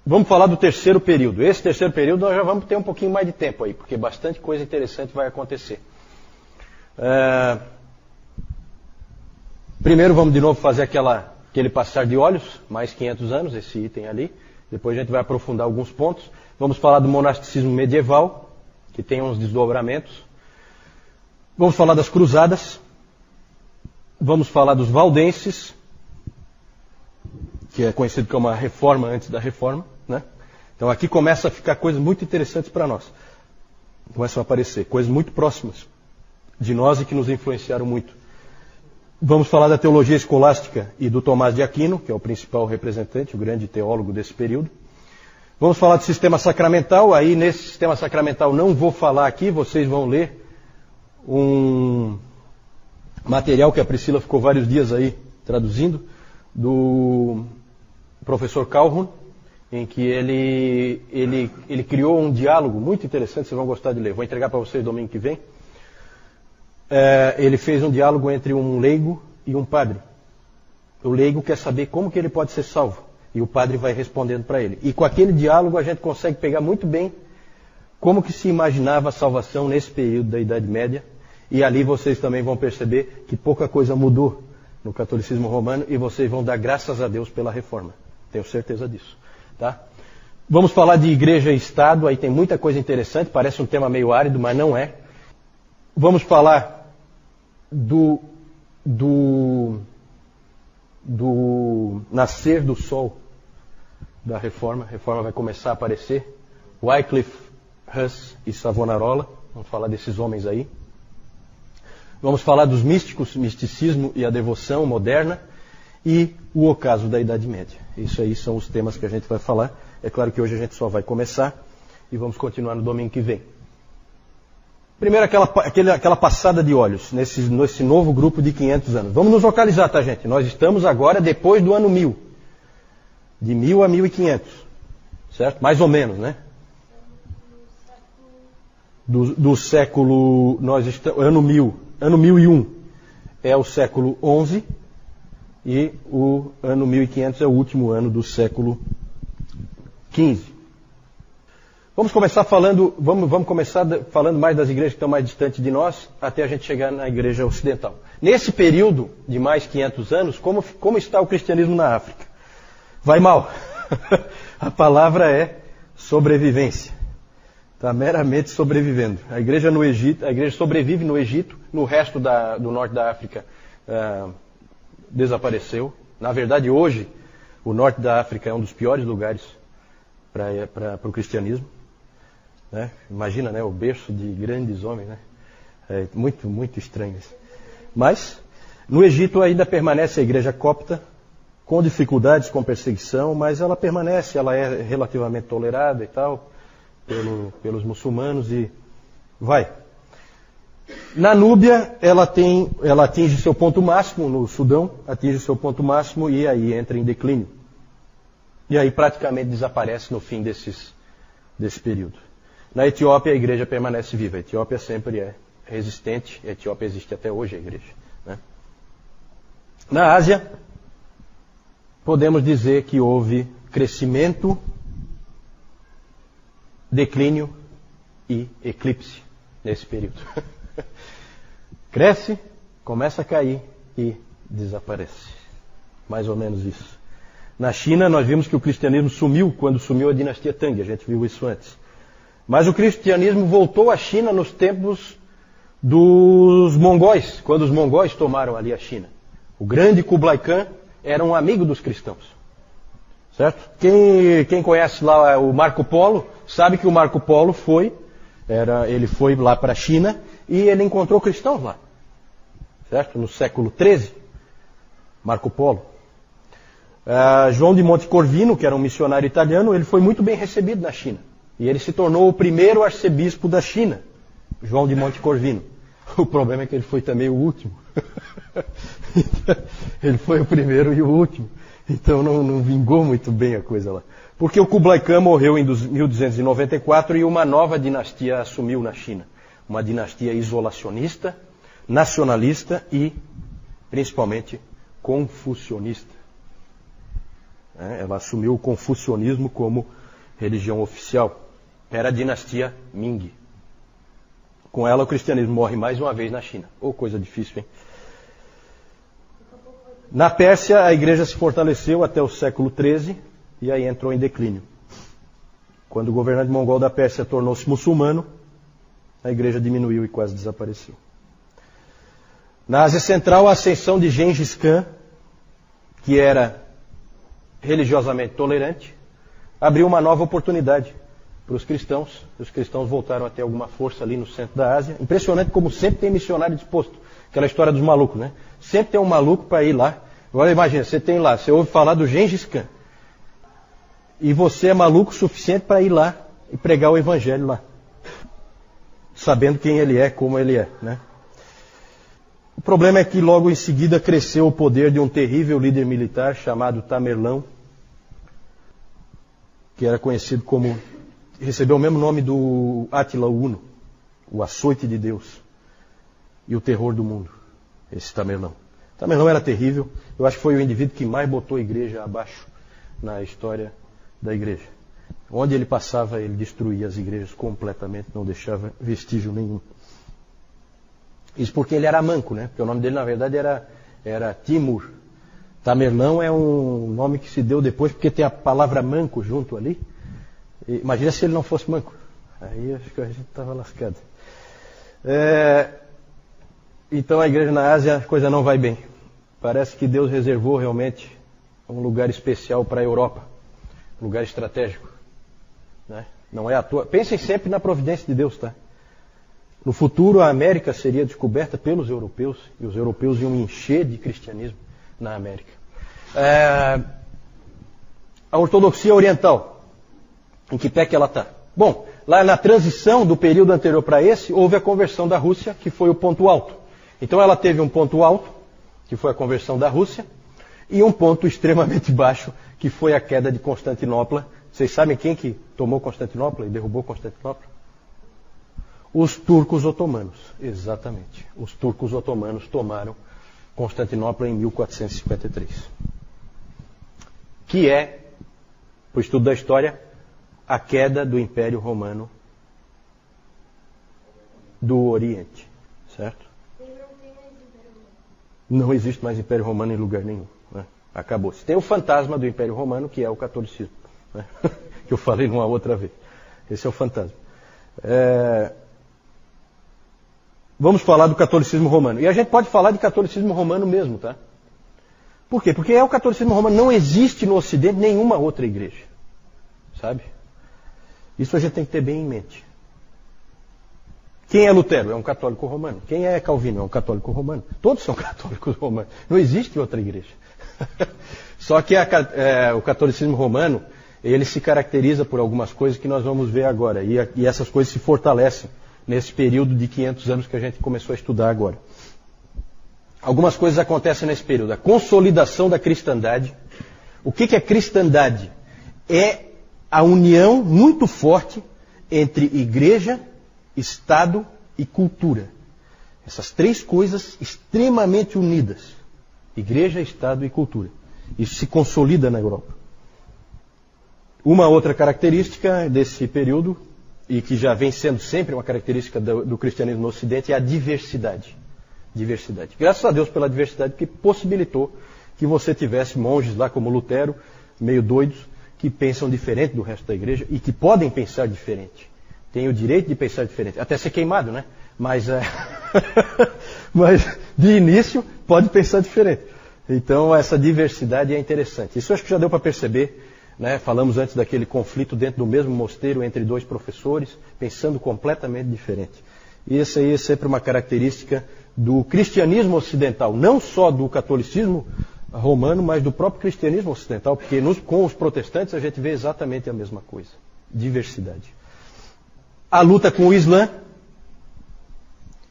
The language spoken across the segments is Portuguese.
vamos falar do terceiro período. Esse terceiro período nós já vamos ter um pouquinho mais de tempo aí, porque bastante coisa interessante vai acontecer. Primeiro vamos de novo fazer aquele passar de olhos, mais 500 anos, esse item ali. Depois a gente vai aprofundar alguns pontos. Vamos falar do monasticismo medieval, que tem uns desdobramentos. Vamos falar das cruzadas. Vamos falar dos valdenses, que é conhecido como a reforma antes da reforma, né? Então aqui começa a ficar coisas muito interessantes para nós. Começam a aparecer coisas muito próximas de nós e que nos influenciaram muito. Vamos falar da teologia escolástica e do Tomás de Aquino, que é o principal representante, o grande teólogo desse período. Vamos falar do sistema sacramental. Aí nesse sistema sacramental não vou falar aqui, vocês vão ler um material que a Priscila ficou vários dias aí traduzindo, do professor Calhoun, em que ele criou um diálogo muito interessante, vocês vão gostar de ler. Vou entregar para vocês domingo que vem. Ele fez um diálogo entre um leigo e um padre. O leigo quer saber como que ele pode ser salvo, e o padre vai respondendo para ele. E com aquele diálogo a gente consegue pegar muito bem como que se imaginava a salvação nesse período da Idade Média. E ali vocês também vão perceber que pouca coisa mudou no catolicismo romano e vocês vão dar graças a Deus pela reforma. Tenho certeza disso. Tá? Vamos falar de igreja e Estado, aí tem muita coisa interessante, parece um tema meio árido, mas não é. Vamos falar do nascer do sol da reforma. A reforma vai começar a aparecer. Wycliffe, Hus e Savonarola, vamos falar desses homens aí. Vamos falar dos místicos, misticismo e a devoção moderna e o ocaso da Idade Média. Isso aí são os temas que a gente vai falar. É claro que hoje a gente só vai começar e vamos continuar no domingo que vem. Primeiro aquela passada de olhos nesse novo grupo de 500 anos. Vamos nos localizar, tá, gente? Nós estamos agora depois do ano 1000. De 1000 a 1500. Certo? Mais ou menos, né? Do século... Nós estamos... Ano 1001 é o século XI e o ano 1500 é o último ano do século XV. Vamos começar falando mais das igrejas que estão mais distantes de nós, até a gente chegar na igreja ocidental. Nesse período de mais 500 anos, como está o cristianismo na África? Vai mal. A palavra é sobrevivência. Está meramente sobrevivendo. A igreja sobrevive no Egito, no resto do norte da África desapareceu. Na verdade, hoje, o norte da África é um dos piores lugares para o cristianismo. Né? Imagina, né, o berço de grandes homens. Né? É muito, muito estranho isso. Mas, no Egito ainda permanece a igreja copta, com dificuldades, com perseguição, mas ela permanece, ela é relativamente tolerada e tal, pelos muçulmanos e vai. Na Núbia, ela atinge seu ponto máximo, no Sudão, atinge seu ponto máximo e aí entra em declínio. E aí praticamente desaparece no fim desse período. Na Etiópia, a igreja permanece viva. A Etiópia sempre é resistente, a Etiópia existe até hoje, a igreja. Né? Na Ásia, podemos dizer que houve crescimento, declínio e eclipse nesse período. Cresce, começa a cair e desaparece. Mais ou menos isso. Na China, nós vimos que o cristianismo sumiu quando sumiu a dinastia Tang, a gente viu isso antes. Mas o cristianismo voltou à China nos tempos dos mongóis, quando os mongóis tomaram ali a China. O grande Kublai Khan era um amigo dos cristãos. Certo? Quem conhece lá o Marco Polo, sabe que o Marco Polo ele foi lá para a China e ele encontrou cristãos lá. Certo? No século XIII, Marco Polo. João de Monte Corvino, que era um missionário italiano, ele foi muito bem recebido na China. E ele se tornou o primeiro arcebispo da China, João de Monte Corvino. O problema é que ele foi também o último. Ele foi o primeiro e o último. Então não vingou muito bem a coisa lá. Porque o Kublai Khan morreu em 1294 e uma nova dinastia assumiu na China. Uma dinastia isolacionista, nacionalista e, principalmente, confucionista. Ela assumiu o confucionismo como religião oficial, era a dinastia Ming. Com ela, o cristianismo morre mais uma vez na China. Ô, coisa difícil, hein? Na Pérsia, a igreja se fortaleceu até o século XIII e aí entrou em declínio. Quando o governante mongol da Pérsia tornou-se muçulmano, a igreja diminuiu e quase desapareceu. Na Ásia Central, a ascensão de Gengis Khan, que era religiosamente tolerante, abriu uma nova oportunidade para os cristãos. Os cristãos voltaram a ter alguma força ali no centro da Ásia. Impressionante como sempre tem missionário disposto. Aquela história dos malucos, né? Sempre tem um maluco para ir lá. Agora imagina, você tem lá, você ouve falar do Gengis Khan. E você é maluco o suficiente para ir lá e pregar o evangelho lá. Sabendo quem ele é, como ele é, né? O problema é que logo em seguida cresceu o poder de um terrível líder militar chamado Tamerlão, que era conhecido como, recebeu o mesmo nome do Átila Uno, o açoite de Deus e o terror do mundo, esse Tamerlão. Tamerlão era terrível, eu acho que foi o indivíduo que mais botou a igreja abaixo na história da igreja. Onde ele passava, ele destruía as igrejas completamente, não deixava vestígio nenhum. Isso porque ele era manco, né? Porque o nome dele, na verdade, era Timur. Tamerlão é um nome que se deu depois porque tem a palavra manco junto ali. E, imagina se ele não fosse manco. Aí acho que a gente estava lascado. Então a igreja na Ásia, a coisa não vai bem. Parece que Deus reservou realmente um lugar especial para a Europa. Um lugar estratégico. Né? Não é à toa. Pensem sempre na providência de Deus, tá? No futuro, a América seria descoberta pelos europeus, e os europeus iam encher de cristianismo na América. A ortodoxia oriental, em que pé que ela está? Bom, lá na transição do período anterior para esse, houve a conversão da Rússia, que foi o ponto alto. Então ela teve um ponto alto, que foi a conversão da Rússia, e um ponto extremamente baixo, que foi a queda de Constantinopla. Vocês sabem quem que tomou Constantinopla e derrubou Constantinopla? Os turcos otomanos, exatamente. Os turcos otomanos tomaram Constantinopla em 1453. Que é, para o estudo da história, a queda do Império Romano do Oriente. Certo? Não existe mais Império Romano em lugar nenhum. Né? Acabou-se. Tem o fantasma do Império Romano, que é o catolicismo. Né? Que eu falei numa outra vez. Esse é o fantasma. Vamos falar do catolicismo romano. E a gente pode falar de catolicismo romano mesmo, tá? Por quê? Porque é o catolicismo romano. Não existe no Ocidente nenhuma outra igreja. Sabe? Isso a gente tem que ter bem em mente. Quem é Lutero? É um católico romano. Quem é Calvino? É um católico romano. Todos são católicos romanos. Não existe outra igreja. Só que o catolicismo romano, ele se caracteriza por algumas coisas que nós vamos ver agora. E essas coisas se fortalecem nesse período de 500 anos que a gente começou a estudar agora. Algumas coisas acontecem nesse período. A consolidação da cristandade. O que é cristandade? É a união muito forte entre igreja, Estado e cultura. Essas três coisas extremamente unidas. Igreja, Estado e cultura. Isso se consolida na Europa. Uma outra característica desse período, e que já vem sendo sempre uma característica do cristianismo no Ocidente, é a diversidade. Diversidade. Graças a Deus pela diversidade que possibilitou que você tivesse monges lá como Lutero, meio doidos, que pensam diferente do resto da igreja e que podem pensar diferente. Tem o direito de pensar diferente. Até ser queimado, né? Mas de início pode pensar diferente. Então essa diversidade é interessante. Isso eu acho que já deu para perceber. Né? Falamos antes daquele conflito dentro do mesmo mosteiro entre dois professores, pensando completamente diferente. E essa aí é sempre uma característica do cristianismo ocidental, não só do catolicismo romano, mas do próprio cristianismo ocidental, porque com os protestantes a gente vê exatamente a mesma coisa. Diversidade. A luta com o Islã,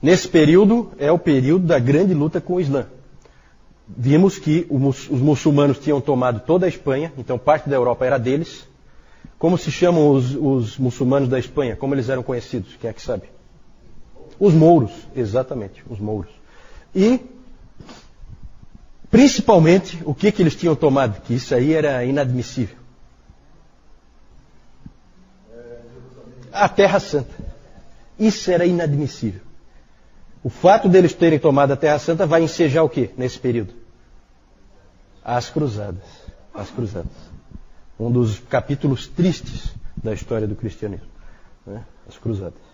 nesse período, é o período da grande luta com o Islã. Vimos que os muçulmanos tinham tomado toda a Espanha, então parte da Europa era deles. Como se chamam os muçulmanos da Espanha? Como eles eram conhecidos? Quem é que sabe? Os mouros, exatamente, os mouros. E, principalmente, o que eles tinham tomado? Que isso aí era inadmissível. a Terra Santa. Isso era inadmissível. O fato deles terem tomado a Terra Santa vai ensejar o quê nesse período? As Cruzadas. As Cruzadas. Um dos capítulos tristes da história do cristianismo. Né? As Cruzadas.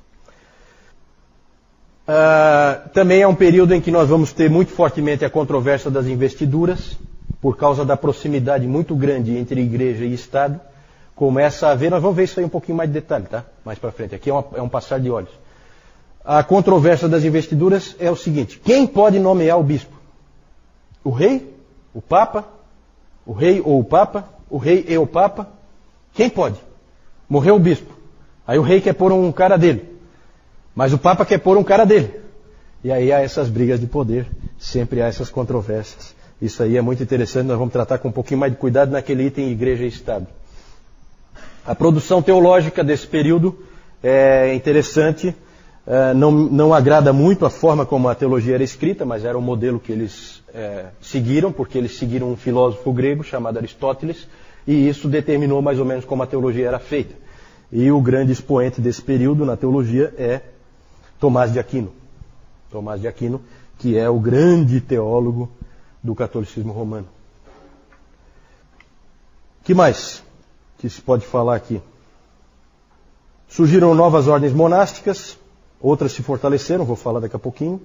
Também é um período em que nós vamos ter muito fortemente a controvérsia das investiduras, por causa da proximidade muito grande entre igreja e Estado. Começa a haver, nós vamos ver isso aí um pouquinho mais de detalhe, tá? Mais para frente. Aqui é um passar de olhos. A controvérsia das investiduras é o seguinte: quem pode nomear o bispo? O rei? O papa? O rei ou o papa? O rei e o papa? Quem pode? Morreu o bispo. Aí o rei quer pôr um cara dele. Mas o papa quer pôr um cara dele. E aí há essas brigas de poder. Sempre há essas controvérsias. Isso aí é muito interessante. Nós vamos tratar com um pouquinho mais de cuidado naquele item igreja e Estado. A produção teológica desse período é interessante. Não agrada muito a forma como a teologia era escrita, mas era o modelo que eles seguiram, porque eles seguiram um filósofo grego chamado Aristóteles, e isso determinou mais ou menos como a teologia era feita. E o grande expoente desse período na teologia é Tomás de Aquino. Tomás de Aquino, que é o grande teólogo do catolicismo romano. O que mais que se pode falar aqui? Surgiram novas ordens monásticas, outras se fortaleceram, vou falar daqui a pouquinho.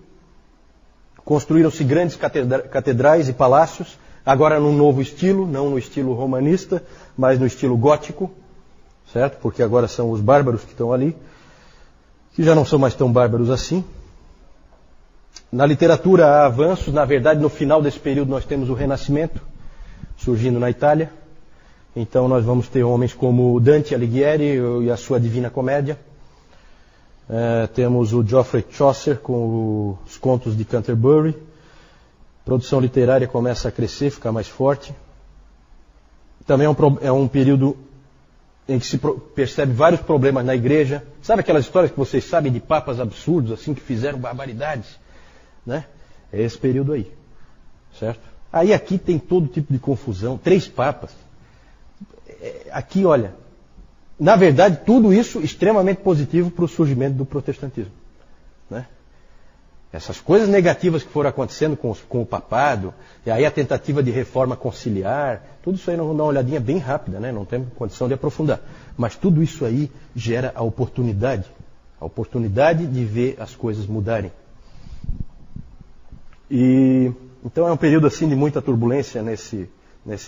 Construíram-se grandes catedrais e palácios, agora num novo estilo, não no estilo romanista, mas no estilo gótico, certo? Porque agora são os bárbaros que estão ali, que já não são mais tão bárbaros assim. Na literatura há avanços, na verdade no final desse período nós temos o Renascimento, surgindo na Itália. Então nós vamos ter homens como Dante Alighieri e a sua Divina Comédia. Temos o Geoffrey Chaucer com os contos de Canterbury. A produção literária começa a crescer, ficar mais forte. Também é um período em que se percebe vários problemas na igreja. Sabe aquelas histórias que vocês sabem de papas absurdos, assim, que fizeram barbaridades? Né? É esse período aí. Certo? Aí aqui tem todo tipo de confusão. 3 papas. Aqui, olha, na verdade, tudo isso extremamente positivo para o surgimento do protestantismo. Né? Essas coisas negativas que foram acontecendo com o papado, e aí a tentativa de reforma conciliar, tudo isso aí nós vamos dar uma olhadinha bem rápida, né? Não temos condição de aprofundar. Mas tudo isso aí gera a oportunidade de ver as coisas mudarem. E então é um período assim de muita turbulência nesse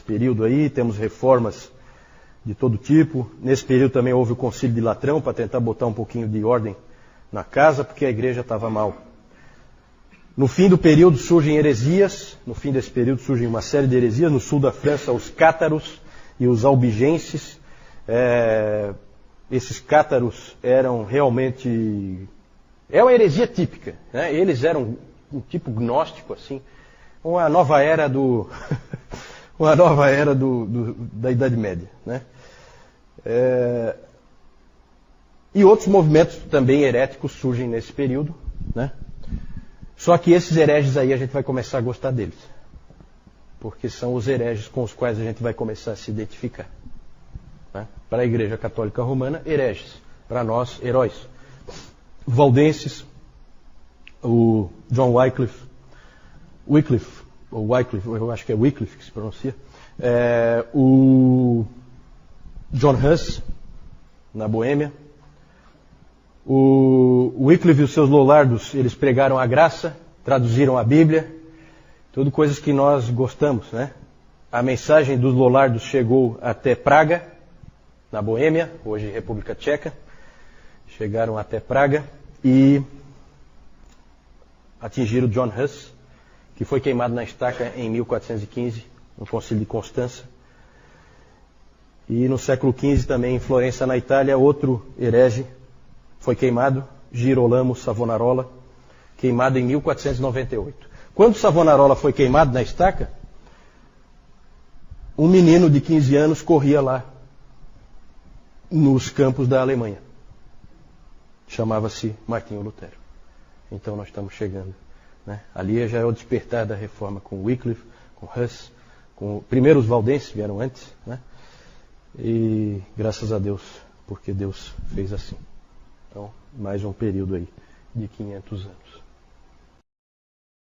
período aí, temos reformas de todo tipo. Nesse período também houve o Concílio de Latrão para tentar botar um pouquinho de ordem na casa, porque a igreja estava mal. No fim do período surgem heresias, no fim desse período surgem uma série de heresias. No sul da França, os cátaros e os albigenses. Esses cátaros eram realmente... É uma heresia típica. Né? Eles eram um tipo gnóstico, assim. Uma nova era da Idade Média. Né? E outros movimentos também heréticos surgem nesse período. Né? Só que esses hereges aí a gente vai começar a gostar deles. Porque são os hereges com os quais a gente vai começar a se identificar. Né? Para a Igreja Católica Romana, hereges. Para nós, heróis. Valdenses, o John Wycliffe, eu acho que é Wycliffe que se pronuncia, o John Huss, na Boêmia. O Wycliffe e os seus Lollardos, eles pregaram a graça, traduziram a Bíblia, tudo coisas que nós gostamos, né? A mensagem dos Lollardos chegou até Praga, na Boêmia, hoje República Tcheca. Chegaram até Praga e atingiram John Huss, que foi queimado na estaca em 1415, no Concílio de Constança. E no século XV também, em Florença, na Itália, outro herege foi queimado, Girolamo Savonarola, queimado em 1498. Quando Savonarola foi queimado na estaca, um menino de 15 anos corria lá, nos campos da Alemanha. Chamava-se Martinho Lutero. Então nós estamos chegando. Né? Ali já é o despertar da reforma com Wycliffe, com Huss, primeiro os valdenses vieram antes, né? E graças a Deus porque Deus fez assim. Então, mais um período aí de 500 anos.